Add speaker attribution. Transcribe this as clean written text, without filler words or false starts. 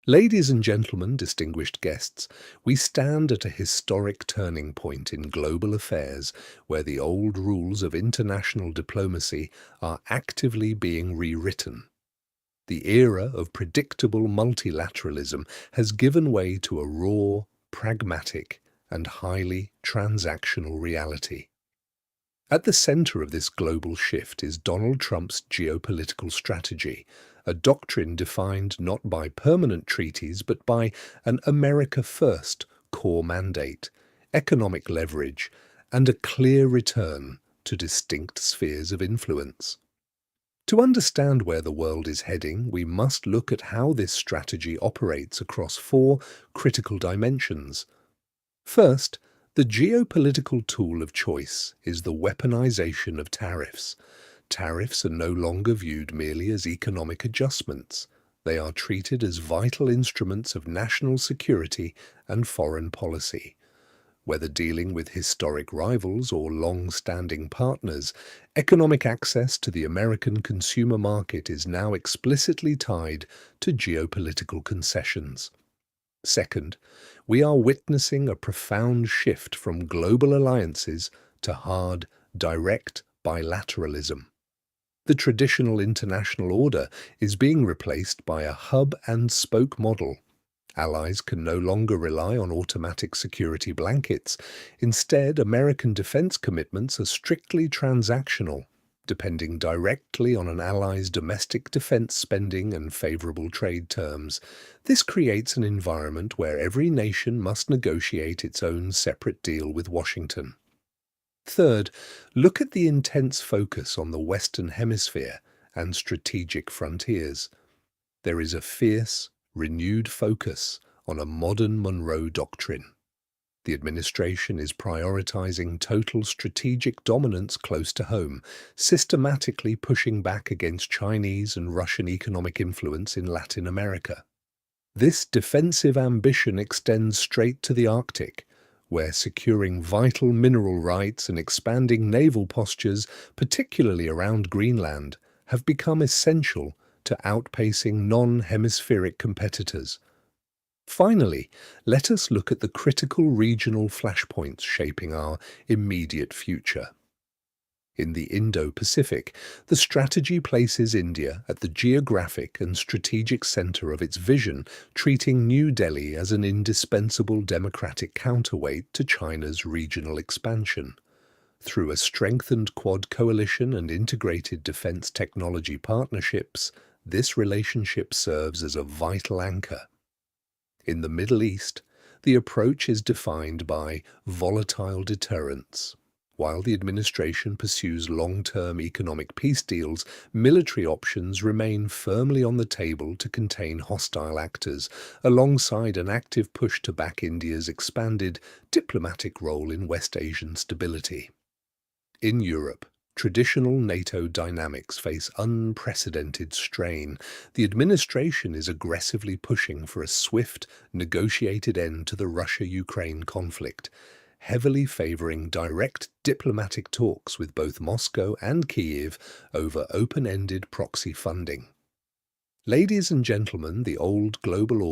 Speaker 1: Ladies and gentlemen, distinguished guests, we stand at a historic turning point in global affairs where the old rules of international diplomacy are actively being rewritten. The era of predictable multilateralism has given way to a raw, pragmatic, and highly transactional reality. At the center of this global shift is Donald Trump's geopolitical strategy, a doctrine defined not by permanent treaties but by an America First core mandate, economic leverage, and a clear return to distinct spheres of influence. To understand where the world is heading, we must look at how this strategy operates across four critical dimensions. First, the geopolitical tool of choice is the weaponization of tariffs. Tariffs are no longer viewed merely as economic adjustments. They are treated as vital instruments of national security and foreign policy. Whether dealing with historic rivals or long-standing partners, economic access to the American consumer market is now explicitly tied to geopolitical concessions. Second, we are witnessing a profound shift from global alliances to hard, direct bilateralism. The traditional international order is being replaced by a hub-and-spoke model. Allies can no longer rely on automatic security blankets. Instead, American defense commitments are strictly transactional, depending directly on an ally's domestic defense spending and favorable trade terms. This creates an environment where every nation must negotiate its own separate deal with Washington. Third, look at the intense focus on the Western Hemisphere and strategic frontiers. There is a fierce, renewed focus on a modern Monroe Doctrine. The administration is prioritizing total strategic dominance close to home, systematically pushing back against Chinese and Russian economic influence in Latin America. This defensive ambition extends straight to the Arctic, where securing vital mineral rights and expanding naval postures, particularly around Greenland, have become essential to outpacing non-hemispheric competitors. Finally, let us look at the critical regional flashpoints shaping our immediate future. In the Indo-Pacific, the strategy places India at the geographic and strategic center of its vision, treating New Delhi as an indispensable democratic counterweight to China's regional expansion. Through a strengthened Quad coalition and integrated defense technology partnerships, this relationship serves as a vital anchor. In the Middle East, the approach is defined by volatile deterrence. While the administration pursues long-term economic peace deals, military options remain firmly on the table to contain hostile actors, alongside an active push to back India's expanded diplomatic role in West Asian stability. In Europe, traditional NATO dynamics face unprecedented strain. The administration is aggressively pushing for a swift, negotiated end to the Russia-Ukraine conflict, heavily favoring direct diplomatic talks with both Moscow and Kyiv over open-ended proxy funding. Ladies and gentlemen, the old global order